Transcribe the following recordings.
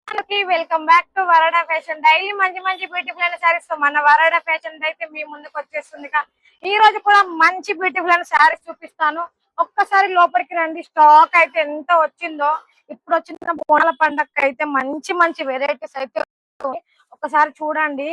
అందరికి welcome back to Varada fashion. Daily మంచి మంచి బ్యూటిఫుల్ అయిన శారీస్ తో మన వరాడా ఫ్యాషన్ అయితే మీ ముందుకు వచ్చేస్తుంది. ఈ రోజు కూడా మంచి బ్యూటిఫుల్ అయిన శారీస్ చూపిస్తాను. ఒక్కసారి లోపలికి రండి. స్టాక్ అయితే ఎంత వచ్చిందో, ఇప్పుడు వచ్చిన బోనాల పండగ అయితే మంచి మంచి వెరైటీస్ అయితే ఒకసారి చూడండి.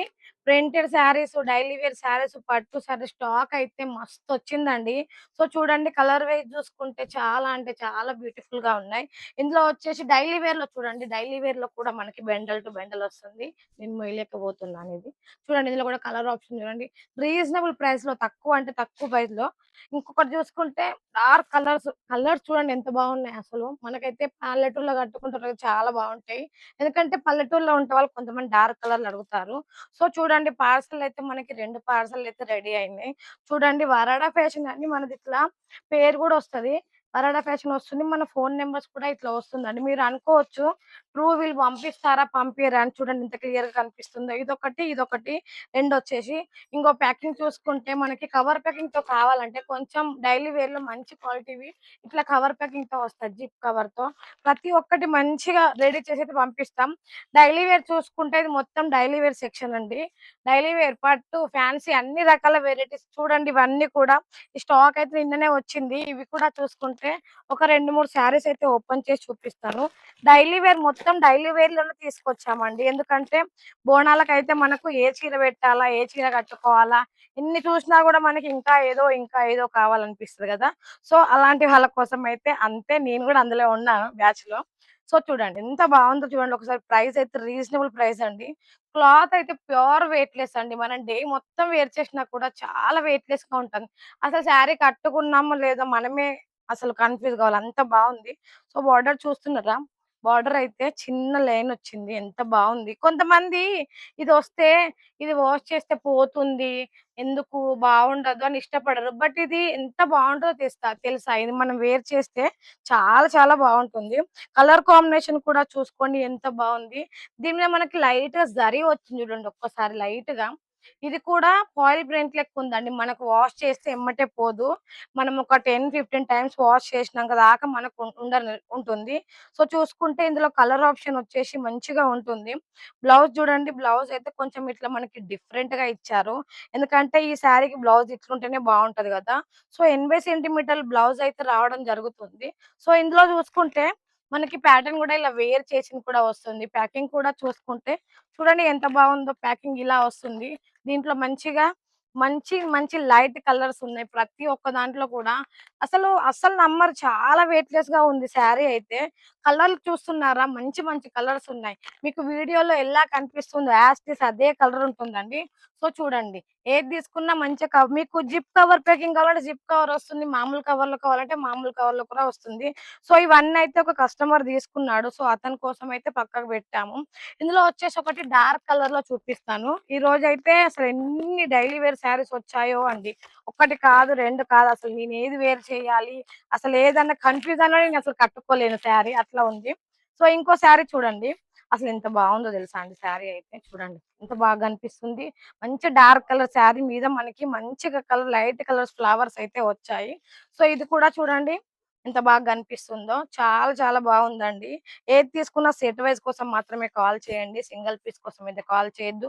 Printed saris, daily wear saris, పట్టు శారీ స్టాక్ అయితే మస్తు వచ్చిందండి. సో చూడండి, కలర్ వైజ్ చూసుకుంటే చాలా అంటే చాలా బ్యూటిఫుల్ గా ఉన్నాయి. ఇందులో వచ్చేసి డైలీ వేర్ లో చూడండి, డైలీ వేర్ లో కూడా మనకి బెండల్ టు బెండల్ వస్తుంది. నేను మొయ్యలేకపోతున్నాను ఇది. చూడండి, ఇందులో కూడా కలర్ ఆప్షన్ చూడండి. రీజనబుల్ ప్రైస్ లో, తక్కువ అంటే తక్కువ ప్రైస్ లో. ఇంకొకటి చూసుకుంటే డార్క్ కలర్స్, కలర్స్ చూడండి ఎంత బాగున్నాయి. అసలు మనకైతే పల్లెటూరులో కట్టుకుంటారు కదా, చాలా బాగుంటాయి. ఎందుకంటే పల్లెటూరులో ఉంటే వాళ్ళు కొంతమంది డార్క్ కలర్లు అడుగుతారు. సో చూడండి, పార్సల్ అయితే మనకి 2 పార్సల్ అయితే రెడీ అయినాయి. చూడండి, వరాడా ఫ్యాషన్ అని మనది ఇట్లా పేరు కూడా వస్తది. వరాడా ఫ్యాషన్ వస్తుంది. మన ఫోన్ నెంబర్స్ కూడా ఇట్లా వస్తుందండి. మీరు అనుకోవచ్చు, ట్రూ వీళ్ళు పంపిస్తారా పంపియరా అని. చూడండి ఎంత క్లియర్ గా కనిపిస్తుందో. ఇదొకటి ఇదొకటి రెండు వచ్చేసి. ఇంకో ప్యాకింగ్ చూసుకుంటే మనకి కవర్ ప్యాకింగ్ తో కావాలంటే కొంచెం డైలీ వేర్ లో మంచి క్వాలిటీవి ఇట్లా కవర్ ప్యాకింగ్ తో వస్తాయి. జిప్ కవర్ తో ప్రతి ఒక్కటి మంచిగా రెడీ చేసి అయితే పంపిస్తాం. డైలీ వేర్ చూసుకుంటే ఇది మొత్తం డైలీ వేర్ సెక్షన్ అండి. డైలీ వేర్, పట్టు, ఫ్యాన్సీ అన్ని రకాల వెరైటీస్ చూడండి. ఇవన్నీ కూడా ఈ స్టాక్ అయితే నిన్ననే వచ్చింది. ఇవి కూడా చూసుకుంటే ఒక 2, 3 శారీస్ అయితే ఓపెన్ చేసి చూపిస్తాను. డైలీ వేర్ మొత్తం డైలీ వేర్ లోనే తీసుకొచ్చామండి. ఎందుకంటే బోనాలకైతే మనకు ఏ చీర పెట్టాలా, ఏ చీర కట్టుకోవాలా, ఎన్ని చూసినా కూడా మనకి ఇంకా ఏదో కావాలనిపిస్తుంది కదా. సో అలాంటి వాళ్ళ కోసం అయితే అంతే, నేను కూడా అందులో ఉన్నాను బ్యాచ్ లో. సో చూడండి ఎంత బాగుందో చూడండి. ఒకసారి ప్రైస్ అయితే రీజనబుల్ ప్రైస్ అండి. క్లాత్ అయితే ప్యూర్ వెయిట్‌లెస్ అండి. మనం డే మొత్తం వేర్ చేసినా కూడా చాలా వెయిట్‌లెస్‌గా ఉంటుంది. అసలు శారీ కట్టుకున్నామో లేదో మనమే అసలు కన్‌ఫ్యూజ్ కావాలి. అంత బావుంది. సో బార్డర్ చూస్తున్నారా? బార్డర్ అయితే చిన్న లైన్ వచ్చింది. ఎంత బావుంది. కొంతమంది ఇదొస్తే ఇది వాష్ చేస్తే పోతుంది, ఎందుకు బావుండదు అని ఇష్టపడరు. బట్ ఇది ఎంత బావుంటదో తెలుసా? ఇది మనం వేర్ చేస్తే చాలా చాలా బావుంటుంది. కలర్ కాంబినేషన్ కూడా చూసుకోండి ఎంత బావుంది. దీని మీద మనకి లైట్‌గా జరీ వచ్చింది చూడండి ఒక్కసారి లైట్‌గా. ఇది కూడా ఫాయిల్ ప్రింట్ లెక్క ఉందండి. మనకు వాష్ చేస్తే ఎమ్మటే పోదు. మనం ఒక 10, 15 టైమ్స్ వాష్ చేసినంక దాకా మనకు ఉంటుంది. సో చూసుకుంటే ఇందులో కలర్ ఆప్షన్ వచ్చేసి మంచిగా ఉంటుంది. బ్లౌజ్ చూడండి, బ్లౌజ్ అయితే కొంచెం ఇట్లా మనకి డిఫరెంట్‌గా ఇచ్చారు. ఎందుకంటే ఈ శారీకి బ్లౌజ్ ఇట్లుంటేనే బావుంటది గదా. సో 80 సెంటీమీటర్ల బ్లౌజ్ అయితే రావడం జరుగుతుంది. సో ఇందులో చూసుకుంటే మనకి ప్యాటర్న్ కూడా ఇలా వేర్ చేసింది కూడా వస్తుంది. ప్యాకింగ్ కూడా చూసుకుంటే చూడండి ఎంత బాగుందో. ప్యాకింగ్ ఇలా వస్తుంది. దీంట్లో మంచిగా మంచి మంచి లైట్ కలర్స్ ఉన్నాయి. ప్రతి ఒక్క దాంట్లో కూడా అస్సలు నమ్మరు, చాలా వెయిట్‌లెస్ గా ఉంది శారీ అయితే. కలర్లు చూస్తున్నారా? మంచి మంచి కలర్స్ ఉన్నాయి. మీకు వీడియోలో ఎలా కనిపిస్తుందో యాజ్ ఇట్ ఈజ్ అదే కలర్ ఉంటుందండి. సో చూడండి, ఏది తీసుకున్నా మంచిగా మీకు జిప్ కవర్ ప్యాకింగ్ కావాలంటే జిప్ కవర్ వస్తుంది. మామూలు కవర్‌లో కావాలంటే మామూలు కవర్‌లో కూడా వస్తుంది. సో ఇవన్నీ అయితే ఒక కస్టమర్ తీసుకున్నాడు. సో అతని కోసం అయితే పక్కకు పెట్టాము. ఇందులో వచ్చేసి ఒకటి డార్క్ కలర్ లో చూపిస్తాను. ఈ రోజైతే అసలు ఎన్ని డైలీ వేర్ శారీస్ వచ్చాయో అండి. ఒకటి కాదు, 2 కాదు, అసలు నేను ఏది వేర్ చేయాలి, అసలు ఏదన్నా కన్‌ఫ్యూజన్‌లో నేను అసలు కట్టుకోలేను శారీ అట్లా ఉంది. సో ఇంకో శారీ చూడండి. అసలు ఎంత బాగుందో తెలుసా అండి శారీ అయితే. చూడండి ఎంత బాగా కనిపిస్తుంది. మంచి డార్క్ కలర్ శారీ మీద మనకి మంచిగా లైట్ కలర్స్ ఫ్లవర్స్ అయితే వచ్చాయి. సో ఇది కూడా చూడండి ఎంత బాగా కనిపిస్తుందో. చాలా చాలా బాగుందండి. ఏది తీసుకున్నా సెట్ వైస్ కోసం మాత్రమే కాల్ చేయండి. సింగిల్ పీస్ కోసం అయితే కాల్ చేయొద్దు.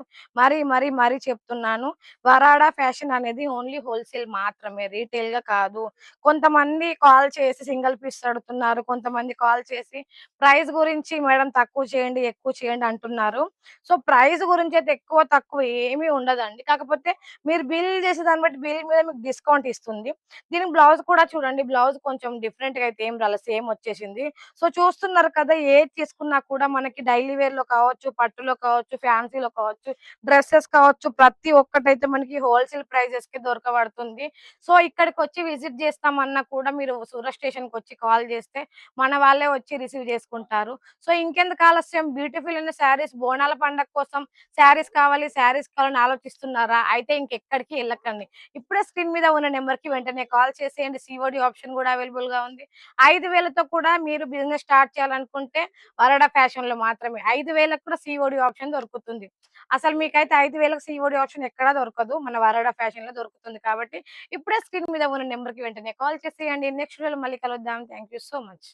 మరీ చెప్తున్నాను. వరాడా ఫ్యాషన్ అనేది ఓన్లీ హోల్‌సేల్ మాత్రమే, రీటైల్‌గా కాదు. కొంతమంది కాల్ చేసి సింగిల్ పీస్ అడుగుతున్నారు. కొంతమంది కాల్ చేసి ప్రైస్ గురించి మేడం తక్కువ చేయండి, ఎక్కువ చేయండి అంటున్నారు. సో ప్రైస్ గురించి అయితే ఎక్కువ తక్కువ ఏమీ ఉండదండి. కాకపోతే మీరు బిల్ చేసే దాన్ని బట్టి బిల్ మీద మీకు డిస్కౌంట్ ఇస్తుంది. దీనికి బ్లౌజ్ కూడా చూడండి. బ్లౌజ్ కొంచెం డిఫరెంట్‌గా అయితే ఏం రాలేదు, సేమ్ వచ్చేసింది. సో చూస్తున్నారు కదా, ఏది తీసుకున్నా కూడా మనకి డైలీ వేర్‌లో కావచ్చు, పట్టులో కావచ్చు, ఫ్యాన్సీలో కావచ్చు, డ్రెసెస్ కావచ్చు, ప్రతి ఒక్కటైతే మనకి హోల్‌సేల్ ప్రైజెస్‌కి దొరకబడుతుంది. సో ఇక్కడికొచ్చి విజిట్ చేస్తామన్నా కూడా మీరు సూరత్ స్టేషన్‌కొచ్చి కాల్ చేస్తే మన వాళ్ళే వచ్చి రిసీవ్ చేసుకుంటారు. సో ఇంకెందుకు ఆలస్యం, బ్యూటిఫుల్ అయిన శారీస్ బోనాల పండగ కోసం శారీస్ కావాలని ఆలోచిస్తున్నారా? అయితే ఇంకెక్కడికి ఎళ్ళకండి. ఇప్పుడే స్క్రీన్ మీద ఉన్న నెంబర్‌కి వెంటనే కాల్ చేసేయండి. సీఓడీ ఆప్షన్ కూడా అవైలబుల్‌గా ఉంది. 5,000తో కూడా మీరు బిజినెస్ స్టార్ట్ చేయాలనుకుంటే వరడా ఫ్యాషన్‌లో మాత్రమే 5,000కి కూడా సీఓడీ ఆప్షన్ దొరుకుతుంది. అసలు మీకైతే 5,000కి సీఓడీ ఆప్షన్ ఎక్కడా దొరకదు. మన వరడా ఫ్యాషన్‌లో దొరుకుతుంది కాబట్టి ఇప్పుడే స్క్రీన్ మీద ఉన్న నెంబర్‌కి వెంటనే కాల్ చేసేయండి. నెక్స్ట్ వీడియోలో మళ్ళీ కలుద్దాం. Thank you so much.